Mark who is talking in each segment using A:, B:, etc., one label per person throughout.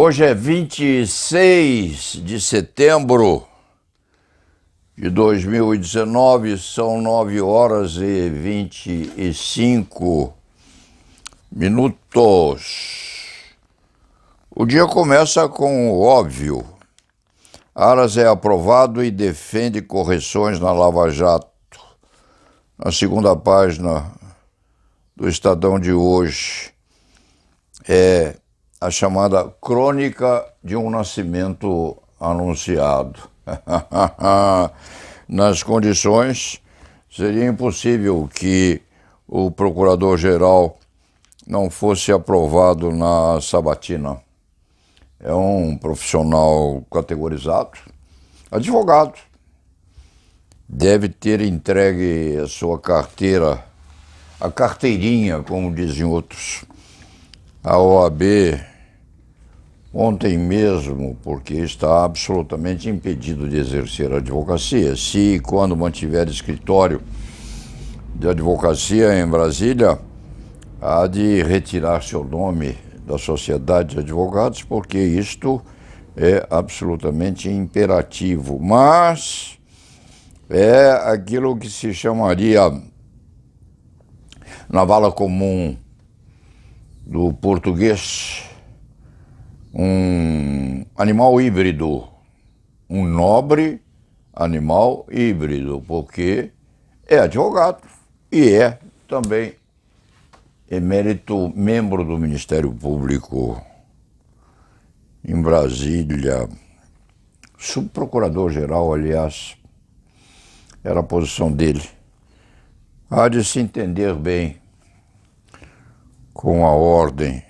A: Hoje é 26 de setembro de 2019, são 9 horas e 25 minutos. O dia começa com o óbvio. Aras é aprovado e defende correções na Lava Jato. Na segunda página do Estadão de hoje é a chamada crônica de um nascimento anunciado. Nas condições, seria impossível que o procurador-geral não fosse aprovado na sabatina. É um profissional categorizado, advogado. Deve ter entregue a sua carteira, a carteirinha, como dizem outros, à OAB ontem mesmo, porque está absolutamente impedido de exercer a advocacia. Se e quando mantiver escritório de advocacia em Brasília, há de retirar seu nome da Sociedade de Advogados, porque isto é absolutamente imperativo. Mas é aquilo que se chamaria, na vala comum do português, um animal híbrido, um nobre animal híbrido, porque é advogado e é também emérito membro do Ministério Público em Brasília, subprocurador-geral, aliás, era a posição dele. Há de se entender bem com a ordem.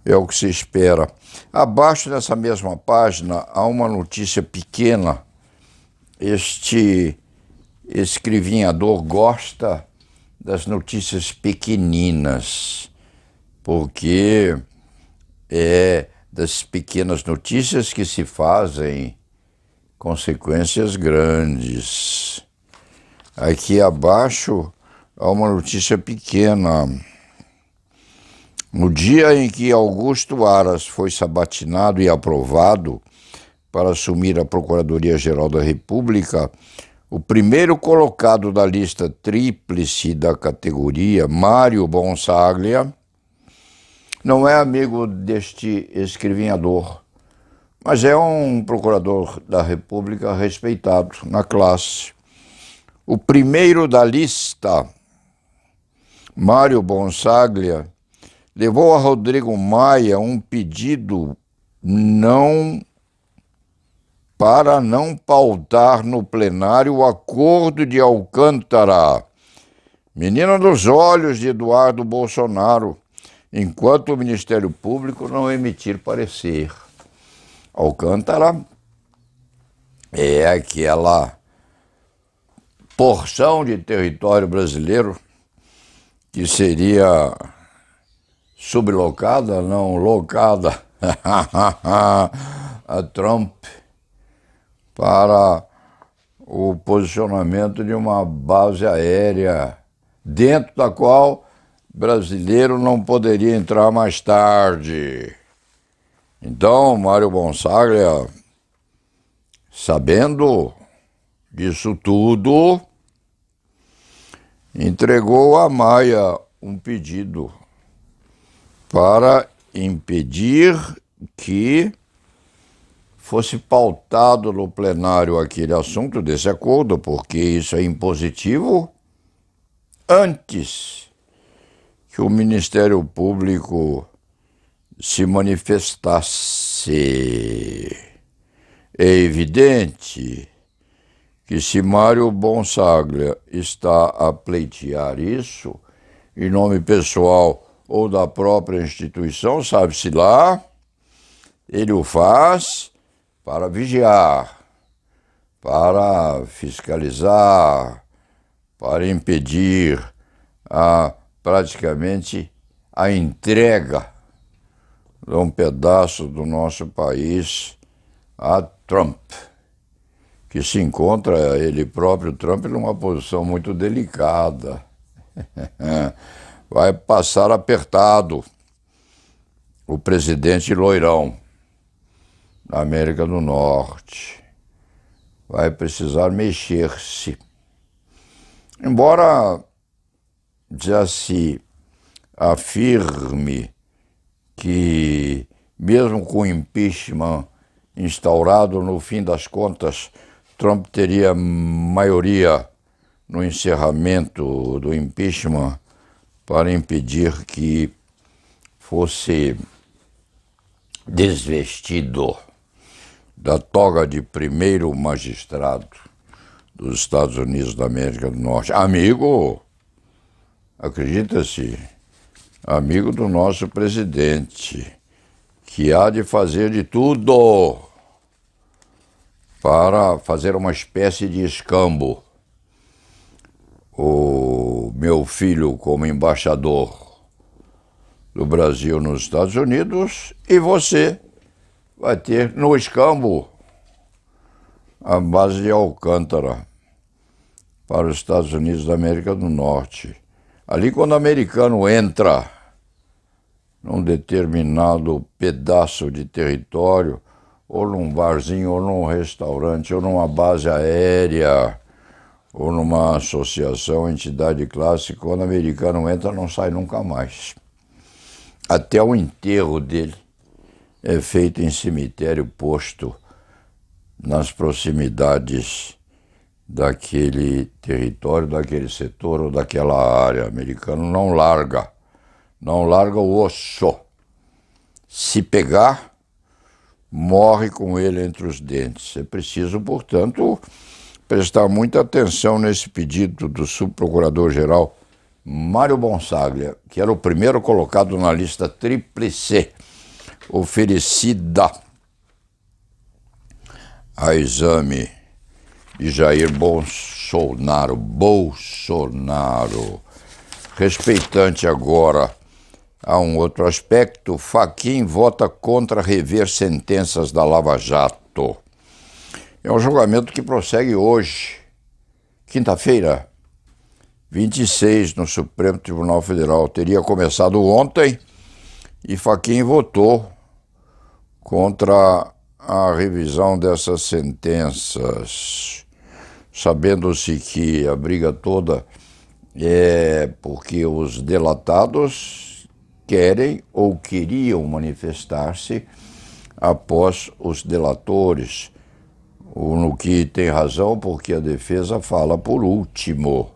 A: É o que se espera. Abaixo dessa mesma página há uma notícia pequena. Este escrivinhador gosta das notícias pequeninas, porque é das pequenas notícias que se fazem consequências grandes. Aqui abaixo há uma notícia pequena. No dia em que Augusto Aras foi sabatinado e aprovado para assumir a Procuradoria-Geral da República, o primeiro colocado da lista tríplice da categoria, Mário Bonsaglia, não é amigo deste escrivinhador, mas é um procurador da República respeitado na classe. O primeiro da lista, Mário Bonsaglia, levou a Rodrigo Maia um pedido para não pautar no plenário o acordo de Alcântara, menina dos olhos de Eduardo Bolsonaro, enquanto o Ministério Público não emitir parecer. Alcântara é aquela porção de território brasileiro que seria sublocada, não locada, a Trump, para o posicionamento de uma base aérea, dentro da qual brasileiro não poderia entrar mais tarde. Então, Mário Bonsaglia, sabendo disso tudo, entregou a Maia um pedido para impedir que fosse pautado no plenário aquele assunto desse acordo, porque isso é impositivo, antes que o Ministério Público se manifestasse. É evidente que se Mário Bonsaglia está a pleitear isso, em nome pessoal ou da própria instituição, sabe-se lá, ele o faz para vigiar, para fiscalizar, para impedir praticamente a entrega de um pedaço do nosso país a Trump, que se encontra, ele próprio, Trump, numa posição muito delicada. Vai passar apertado. o presidente loirão da América do Norte. Vai precisar mexer-se. Embora já se afirme que, mesmo com o impeachment instaurado, no fim das contas, Trump teria maioria no encerramento do impeachment para impedir que fosse desvestido da toga de primeiro magistrado dos Estados Unidos da América do Norte. Amigo, acredita-se, amigo do nosso presidente, que há de fazer de tudo para fazer uma espécie de escambo. O meu filho como embaixador do Brasil nos Estados Unidos e você vai ter no escambo a base de Alcântara para os Estados Unidos da América do Norte. Ali, quando o americano entra num determinado pedaço de território, ou num barzinho, ou num restaurante, ou numa base aérea, ou numa associação, entidade clássica, quando o americano entra, não sai nunca mais. Até o enterro dele é feito em cemitério posto nas proximidades daquele território, daquele setor ou daquela área. O americano não larga o osso. Se pegar, morre com ele entre os dentes. É preciso, portanto, prestar muita atenção nesse pedido do subprocurador-geral Mário Bonsaglia, que era o primeiro colocado na lista tríplice oferecida a exame de Jair Bolsonaro. Respeitante agora a um outro aspecto, Fachin vota contra rever sentenças da Lava Jato. É um julgamento que prossegue hoje, quinta-feira, 26, no Supremo Tribunal Federal. Teria começado ontem e Fachin votou contra a revisão dessas sentenças, sabendo-se que a briga toda é porque os delatados querem ou queriam manifestar-se após os delatores, no que tem razão, porque a defesa fala por último.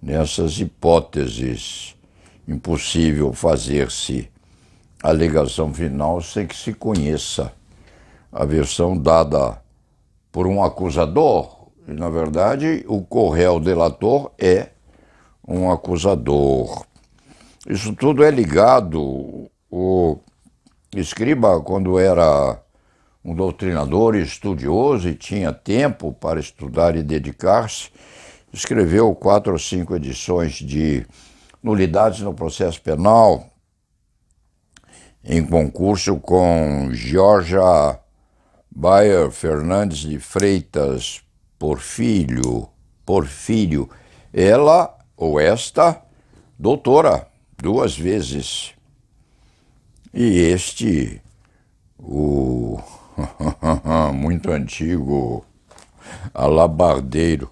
A: Nessas hipóteses, impossível fazer-se alegação final sem que se conheça a versão dada por um acusador. E, na verdade, o corréu delator é um acusador. Isso tudo é ligado. O Escriba, quando era um doutrinador estudioso e tinha tempo para estudar e dedicar-se, escreveu 4 ou 5 edições de Nulidades no Processo Penal, em concurso com Georgia Bayer Fernandes de Freitas Porfírio, ela ou esta, doutora, 2 vezes. E este, o muito antigo alabardeiro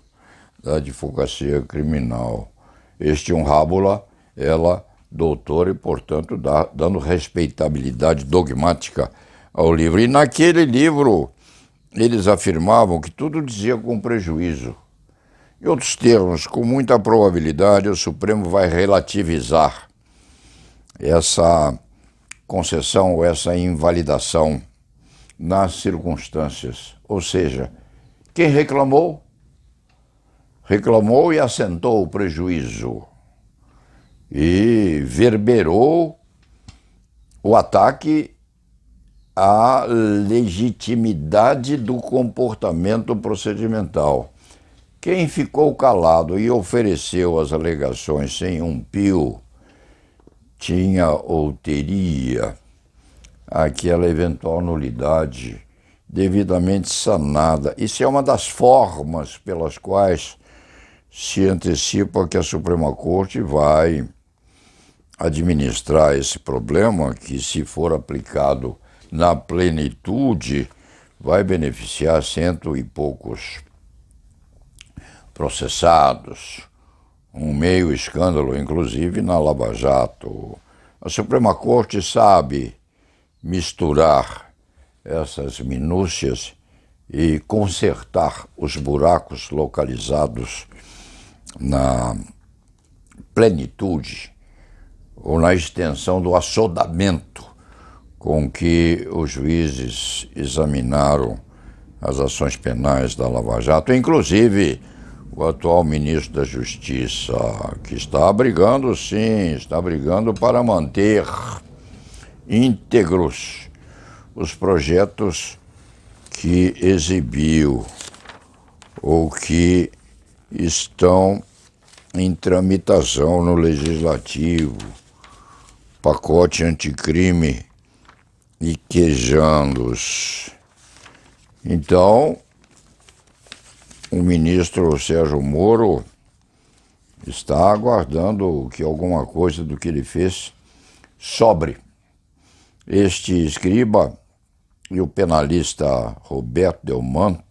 A: da advocacia criminal. Este um rábula, ela doutora e, portanto, dando respeitabilidade dogmática ao livro. E naquele livro eles afirmavam que tudo dizia com prejuízo. Em outros termos, com muita probabilidade, o Supremo vai relativizar essa concessão ou essa invalidação nas circunstâncias. Ou seja, quem reclamou e assentou o prejuízo e verberou o ataque à legitimidade do comportamento procedimental. Quem ficou calado e ofereceu as alegações sem um pio tinha ou teria aquela eventual nulidade devidamente sanada. Isso é uma das formas pelas quais se antecipa que a Suprema Corte vai administrar esse problema que, se for aplicado na plenitude, vai beneficiar cento e poucos processados, um meio escândalo, inclusive, na Lava Jato. A Suprema Corte sabe misturar essas minúcias e consertar os buracos localizados na plenitude ou na extensão do assodamento com que os juízes examinaram as ações penais da Lava Jato, inclusive o atual ministro da Justiça, que está brigando, sim, está brigando para manter íntegros os projetos que exibiu ou que estão em tramitação no Legislativo, pacote anticrime e quejandos. Então, o ministro Sérgio Moro está aguardando que alguma coisa do que ele fez sobre. Este escriba e o penalista Roberto Delmanto,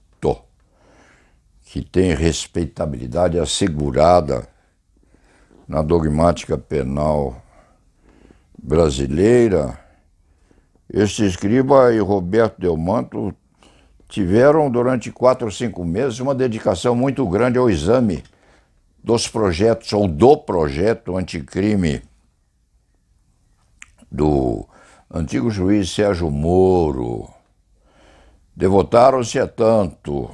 A: que tem respeitabilidade assegurada na dogmática penal brasileira, este escriba e Roberto Delmanto tiveram durante 4 ou 5 meses uma dedicação muito grande ao exame dos projetos ou do projeto anticrime do antigo juiz Sérgio Moro. Devotaram-se a tanto,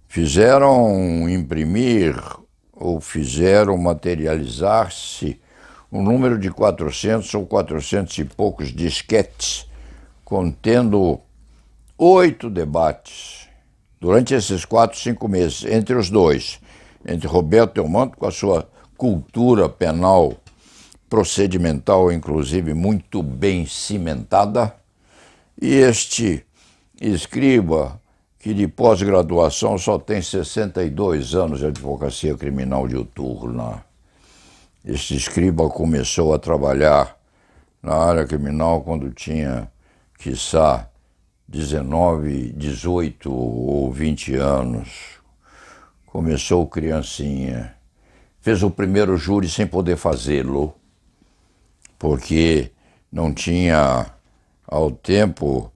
A: fizeram imprimir ou fizeram materializar-se um número de 400 ou 400 e poucos disquetes contendo 8 debates durante esses 4, 5 meses, entre os dois, entre Roberto Delmanto, com a sua cultura penal procedimental, inclusive, muito bem cimentada, e este escriba, que de pós-graduação só tem 62 anos de advocacia criminal diuturna. Este escriba começou a trabalhar na área criminal quando tinha, quiçá, 19, 18 ou 20 anos. Começou criancinha. Fez o primeiro júri sem poder fazê-lo, porque não tinha, ao tempo,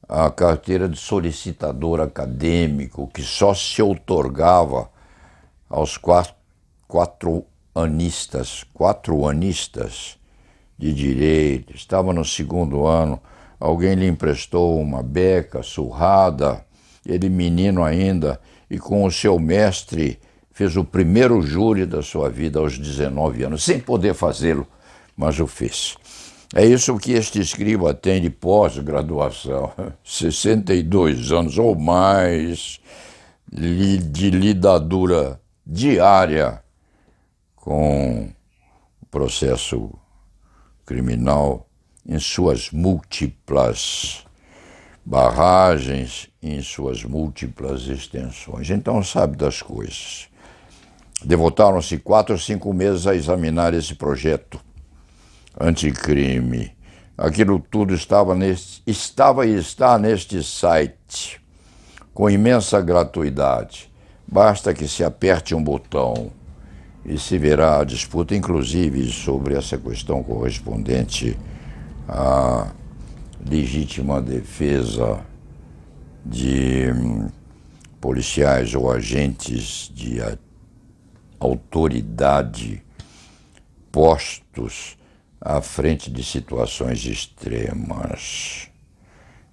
A: a carteira de solicitador acadêmico, que só se outorgava aos quatro anistas de direito. Estava no 2º ano, alguém lhe emprestou uma beca surrada, ele menino ainda, e com o seu mestre fez o primeiro júri da sua vida aos 19 anos, sem poder fazê-lo, mas o fez. É isso que este escriba tem de pós-graduação, 62 anos ou mais de lidadura diária com o processo criminal em suas múltiplas barragens, em suas múltiplas extensões. Então sabe das coisas. Devotaram-se 4 ou 5 meses a examinar esse projeto anticrime. Aquilo tudo estava e está neste site, com imensa gratuidade. Basta que se aperte um botão e se verá a disputa, inclusive sobre essa questão correspondente à legítima defesa de policiais ou agentes de autoridade postos à frente de situações extremas.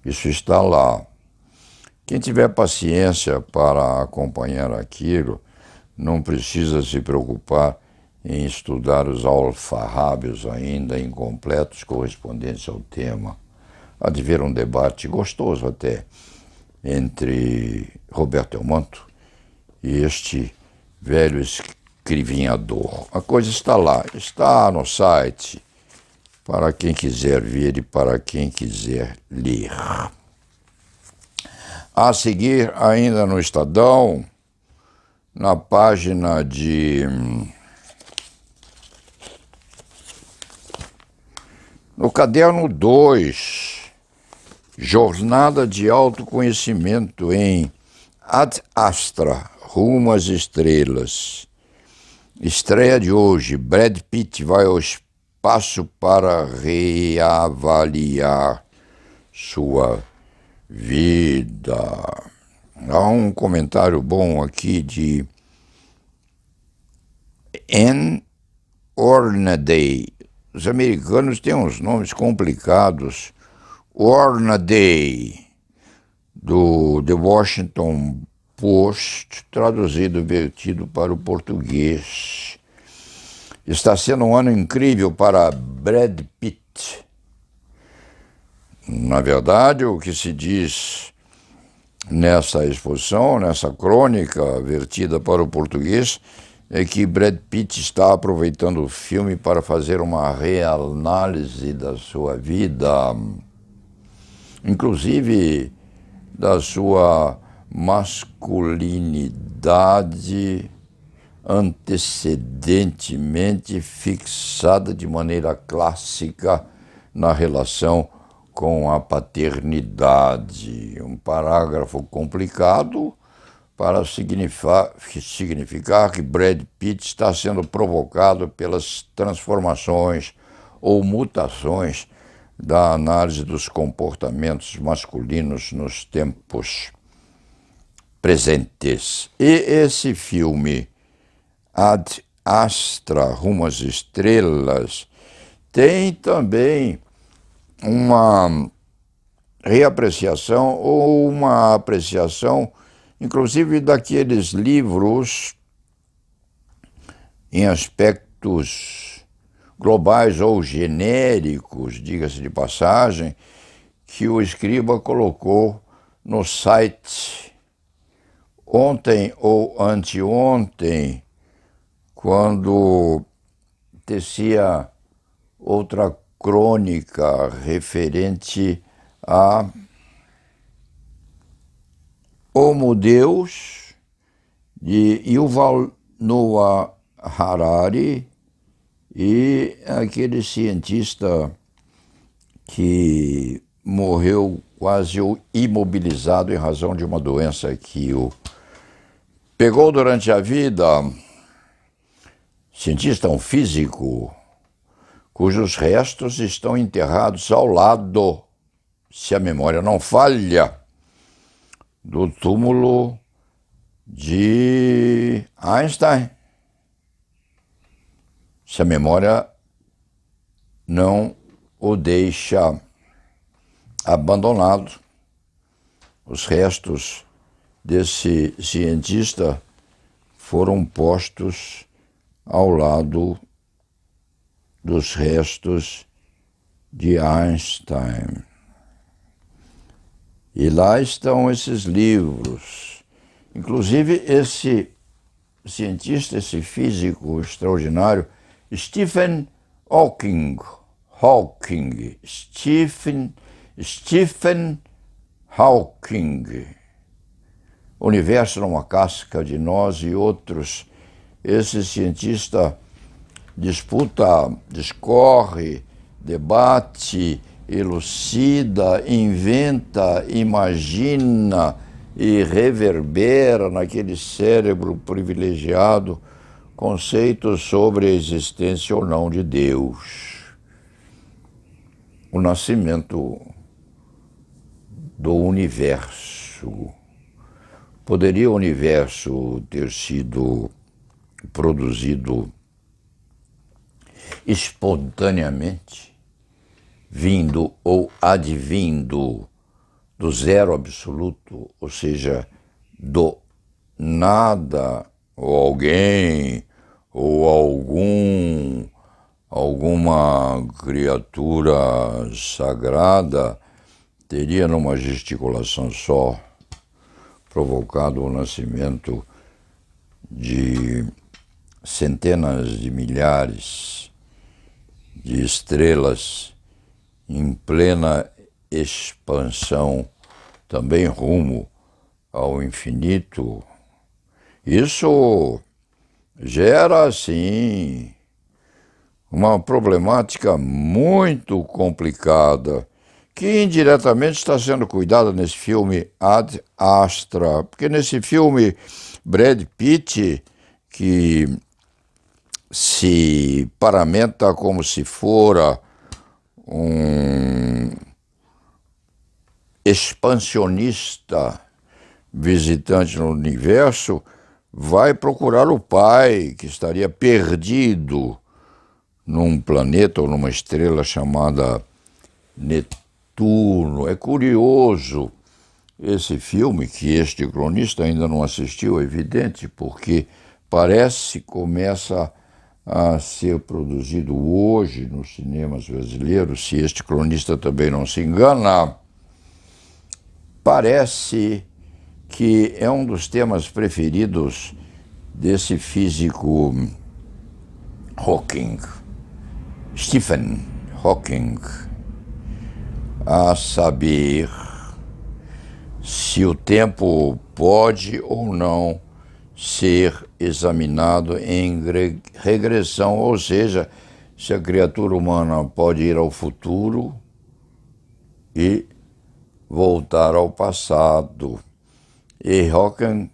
A: Isso está lá. Quem tiver paciência para acompanhar aquilo, não precisa se preocupar em estudar os alfarrábios ainda incompletos correspondentes ao tema. Há de ver um debate gostoso até entre Roberto Delmanto e este velho escrivinhador. A coisa está lá, está no site, para quem quiser ver e para quem quiser ler. A seguir, ainda no Estadão, na página de No caderno 2, Jornada de Autoconhecimento em Ad Astra, Rumo às Estrelas. Estreia de hoje, Brad Pitt vai ao espaço para reavaliar sua vida. Há um comentário bom aqui de Anne Hornaday. Os americanos têm uns nomes complicados. Hornaday, do The Washington Post, traduzido e vertido para o português. Está sendo um ano incrível para Brad Pitt. Na verdade, o que se diz nessa exposição, nessa crônica vertida para o português, é que Brad Pitt está aproveitando o filme para fazer uma reanálise da sua vida, inclusive da sua masculinidade antecedentemente fixada de maneira clássica na relação com a paternidade. Um parágrafo complicado para significar que Brad Pitt está sendo provocado pelas transformações ou mutações da análise dos comportamentos masculinos nos tempos presentes. E esse filme, Ad Astra, Rumo às Estrelas, tem também uma reapreciação ou uma apreciação, inclusive daqueles livros em aspectos globais ou genéricos, diga-se de passagem, que o escriba colocou no site ontem ou anteontem, quando tecia outra crônica referente a Homo Deus, de Yuval Noah Harari, e aquele cientista que morreu quase imobilizado em razão de uma doença que o pegou durante a vida, cientista, um físico, cujos restos estão enterrados ao lado, se a memória não falha, do túmulo de Einstein. Se a memória não o deixa abandonado, os restos desse cientista foram postos ao lado dos restos de Einstein. E lá estão esses livros. Inclusive, esse cientista, esse físico extraordinário, Stephen Hawking, Stephen Hawking, Universo numa Casca de Nós e outros. Esse cientista disputa, discorre, debate, elucida, inventa, imagina e reverbera naquele cérebro privilegiado conceitos sobre a existência ou não de Deus. O nascimento do universo. Poderia o universo ter sido produzido espontaneamente, vindo ou advindo do zero absoluto, ou seja, do nada, ou alguém, ou alguma criatura sagrada teria numa gesticulação só provocado o nascimento de centenas de milhares de estrelas em plena expansão, também rumo ao infinito. Isso gera, sim, uma problemática muito complicada, que indiretamente está sendo cuidada nesse filme Ad Astra, porque nesse filme Brad Pitt, que se paramenta como se fora um expansionista visitante no universo, vai procurar o pai, que estaria perdido num planeta ou numa estrela chamada Netuno. É curioso esse filme, que este cronista ainda não assistiu, é evidente, porque parece que começa a ser produzido hoje nos cinemas brasileiros, se este cronista também não se engana. Parece que é um dos temas preferidos desse físico Hawking, Stephen Hawking, a saber se o tempo pode ou não ser examinado em regressão, ou seja, se a criatura humana pode ir ao futuro e voltar ao passado. E Hawking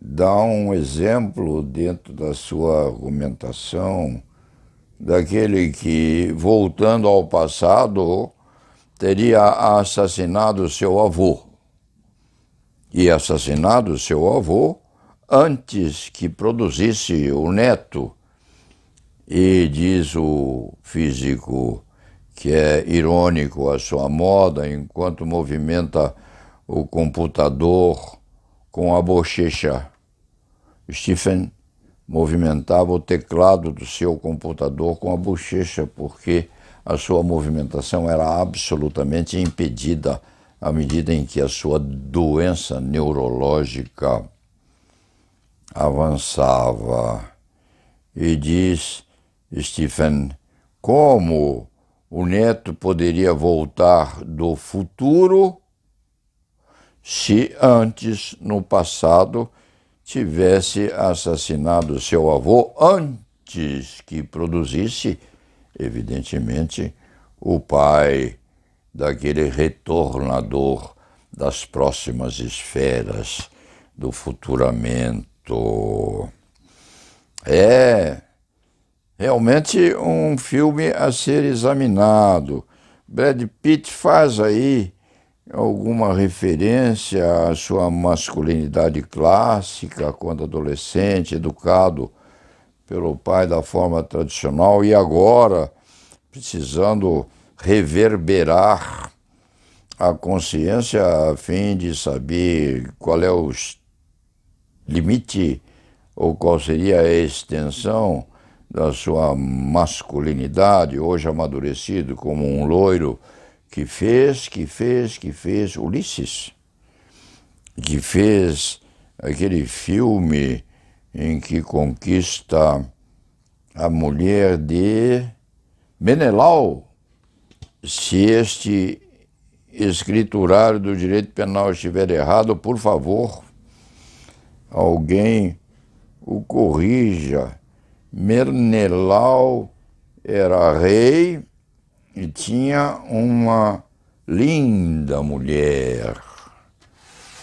A: dá um exemplo dentro da sua argumentação daquele que, voltando ao passado, teria assassinado seu avô. E assassinado seu avô antes que produzisse o neto. E diz o físico que é irônico a sua moda enquanto movimenta o computador com a bochecha. Stephen movimentava o teclado do seu computador com a bochecha, porque a sua movimentação era absolutamente impedida à medida em que a sua doença neurológica avançava. E diz Stephen, como o neto poderia voltar do futuro se antes, no passado, tivesse assassinado seu avô antes que produzisse, evidentemente, o pai daquele retornador das próximas esferas do futuramento. É realmente um filme a ser examinado. Brad Pitt faz aí alguma referência à sua masculinidade clássica quando adolescente, educado pelo pai da forma tradicional e agora precisando reverberar a consciência a fim de saber qual é o limite ou qual seria a extensão da sua masculinidade, hoje amadurecido como um loiro que fez Ulisses, que fez aquele filme em que conquista a mulher de Menelau. Se este escriturário do direito penal estiver errado, por favor, alguém o corrija. Menelau era rei e tinha uma linda mulher.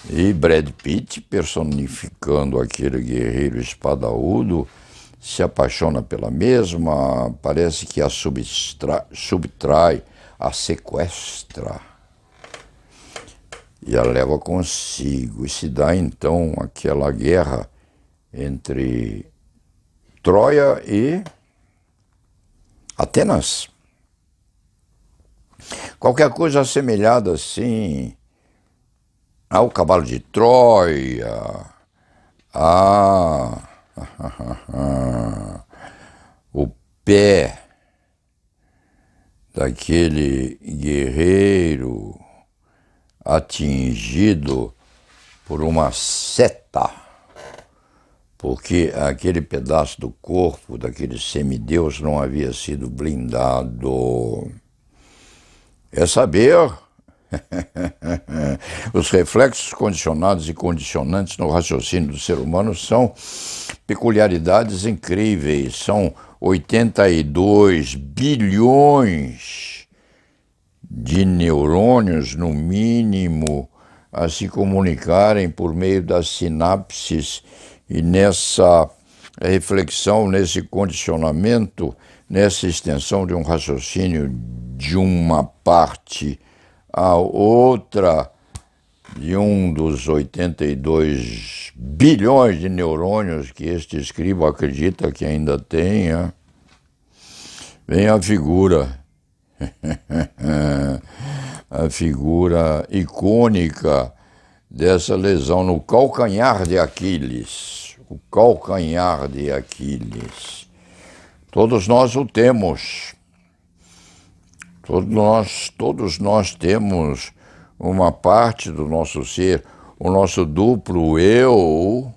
A: E Brad Pitt, personificando aquele guerreiro espadaúdo, se apaixona pela mesma, parece que a subtrai, a sequestra e a leva consigo. E se dá então aquela guerra entre Troia e Atenas. Qualquer coisa assemelhada assim ao cavalo de Troia, o pé daquele guerreiro atingido por uma seta, porque aquele pedaço do corpo daquele semideus não havia sido blindado. É saber os reflexos condicionados e condicionantes no raciocínio do ser humano são peculiaridades incríveis, são 82 bilhões de neurônios, no mínimo, a se comunicarem por meio das sinapses, e nessa reflexão, nesse condicionamento, nessa extensão de um raciocínio de uma parte à outra, de um dos 82 bilhões de neurônios que este escriba acredita que ainda tenha, vem a figura, a figura icônica dessa lesão no calcanhar de Aquiles. O calcanhar de Aquiles. Todos nós o temos. Todos nós temos uma parte do nosso ser, o nosso duplo eu,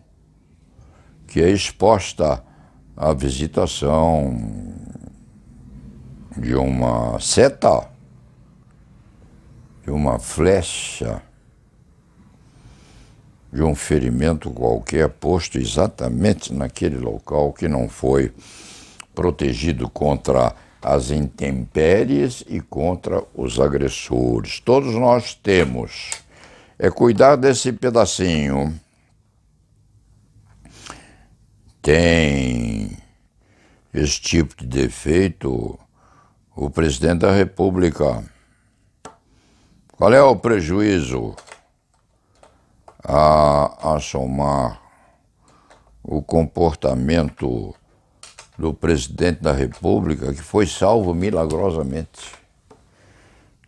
A: que é exposta à visitação de uma seta, de uma flecha, de um ferimento qualquer posto exatamente naquele local que não foi protegido contra as intempéries e contra os agressores. Todos nós temos. É cuidar desse pedacinho. Tem esse tipo de defeito o presidente da República. Qual é o prejuízo a somar o comportamento do presidente da República, que foi salvo milagrosamente?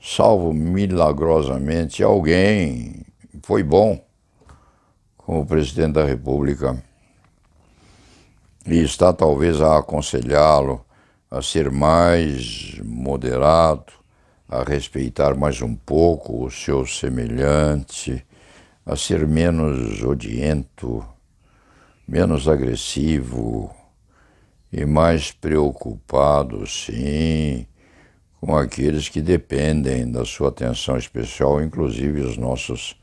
A: Salvo milagrosamente. Alguém foi bom com o presidente da República e está talvez a aconselhá-lo a ser mais moderado, a respeitar mais um pouco o seu semelhante, a ser menos odiento, menos agressivo e mais preocupado, sim, com aqueles que dependem da sua atenção especial, inclusive os nossos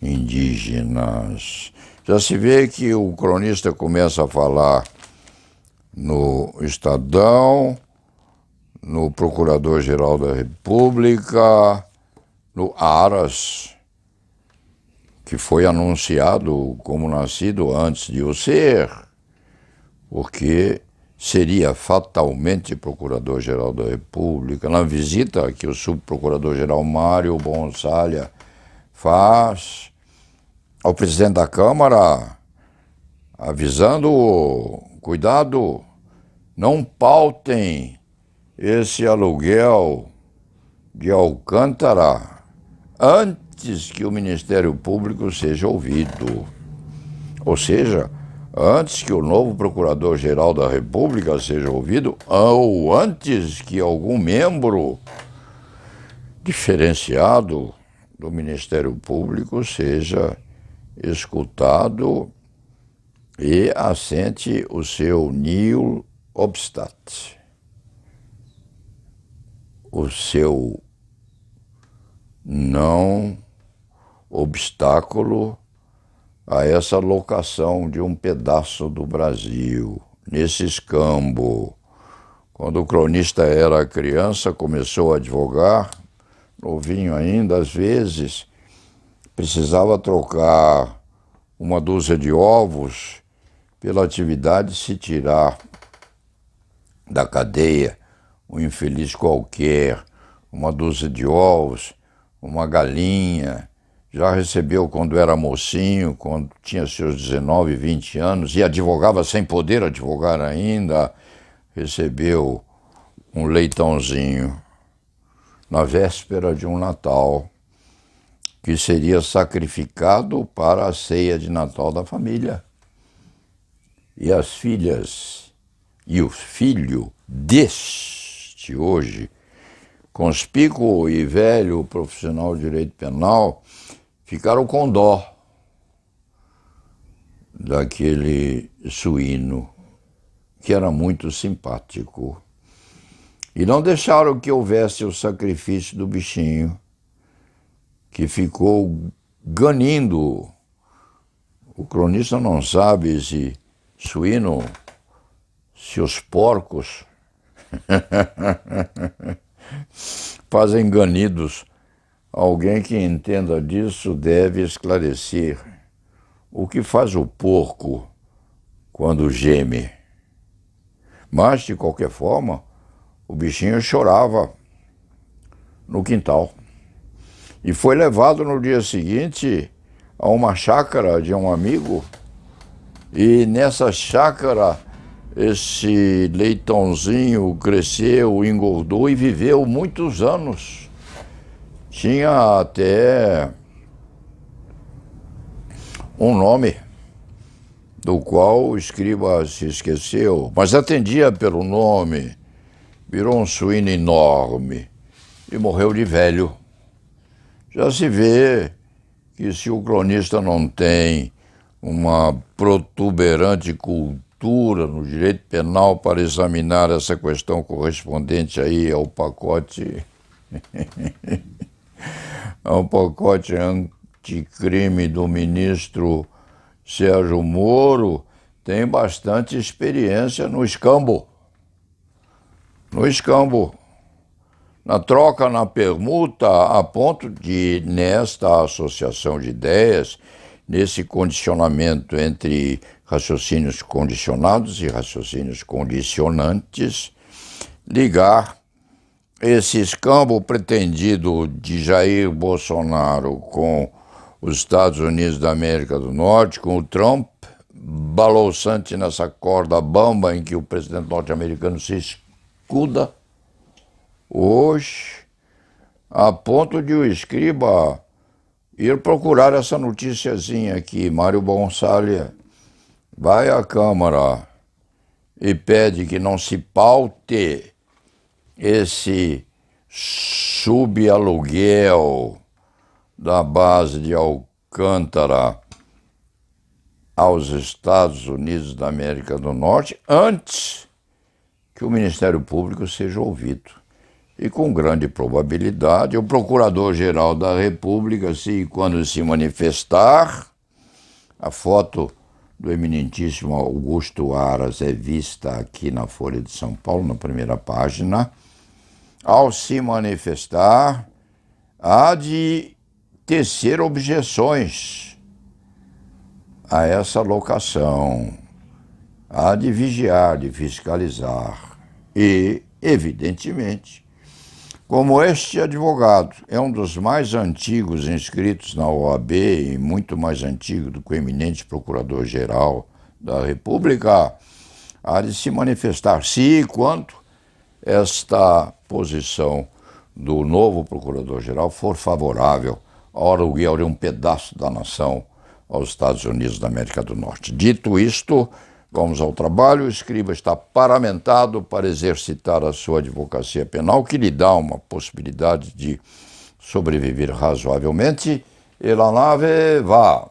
A: indígenas. Já se vê que o cronista começa a falar no Estadão, no Procurador-Geral da República, no Aras, que foi anunciado como nascido antes de o ser, porque seria fatalmente Procurador-Geral da República. Na visita que o Subprocurador-Geral Mário Bonsalha faz ao presidente da Câmara, avisando: cuidado, não pautem esse aluguel de Alcântara antes que o Ministério Público seja ouvido. Ou seja, antes que o novo Procurador-Geral da República seja ouvido, ou antes que algum membro diferenciado do Ministério Público seja escutado e assente o seu nihil obstat, o seu não obstáculo a essa locação de um pedaço do Brasil. Nesse escambo, quando o cronista era criança, começou a advogar, novinho ainda, às vezes, precisava trocar uma dúzia de ovos pela atividade de se tirar da cadeia um infeliz qualquer, uma dúzia de ovos, uma galinha. Já recebeu quando era mocinho, quando tinha seus 19, 20 anos, e advogava sem poder advogar ainda, recebeu um leitãozinho na véspera de um Natal, que seria sacrificado para a ceia de Natal da família. E as filhas e o filho deste hoje, conspícuo e velho profissional de direito penal, ficaram com dó daquele suíno, que era muito simpático. E não deixaram que houvesse o sacrifício do bichinho, que ficou ganindo. O cronista não sabe se suíno se os porcos fazem ganidos, alguém que entenda disso deve esclarecer o que faz o porco quando geme. Mas, de qualquer forma, o bichinho chorava no quintal e foi levado no dia seguinte a uma chácara de um amigo, e nessa chácara esse leitãozinho cresceu, engordou e viveu muitos anos. Tinha até um nome, do qual o escriba se esqueceu, mas atendia pelo nome, virou um suíno enorme e morreu de velho. Já se vê que se o cronista não tem uma protuberante cultura no direito penal para examinar essa questão correspondente aí ao pacote anticrime do ministro Sérgio Moro, tem bastante experiência no escambo. Na troca, na permuta, a ponto de, nesta associação de ideias, nesse condicionamento entre raciocínios condicionados e raciocínios condicionantes, ligar esse escambo pretendido de Jair Bolsonaro com os Estados Unidos da América do Norte, com o Trump, balouçante nessa corda bamba em que o presidente norte-americano se escuda, hoje, a ponto de o escriba ir procurar essa noticiazinha aqui. Mário Bonsalha vai à Câmara e pede que não se paute esse subaluguel da base de Alcântara aos Estados Unidos da América do Norte antes que o Ministério Público seja ouvido. E com grande probabilidade, o Procurador-Geral da República, quando se manifestar, a foto do eminentíssimo Augusto Aras é vista aqui na Folha de São Paulo, na primeira página, ao se manifestar, há de tecer objeções a essa locação, há de vigiar, de fiscalizar e, evidentemente, como este advogado é um dos mais antigos inscritos na OAB e muito mais antigo do que o eminente Procurador-Geral da República, há de se manifestar se e quando esta posição do novo Procurador-Geral for favorável ao aluguel de um pedaço da nação aos Estados Unidos da América do Norte. Dito isto, vamos ao trabalho. O escriba está paramentado para exercitar a sua advocacia penal, que lhe dá uma possibilidade de sobreviver razoavelmente. E la nave va.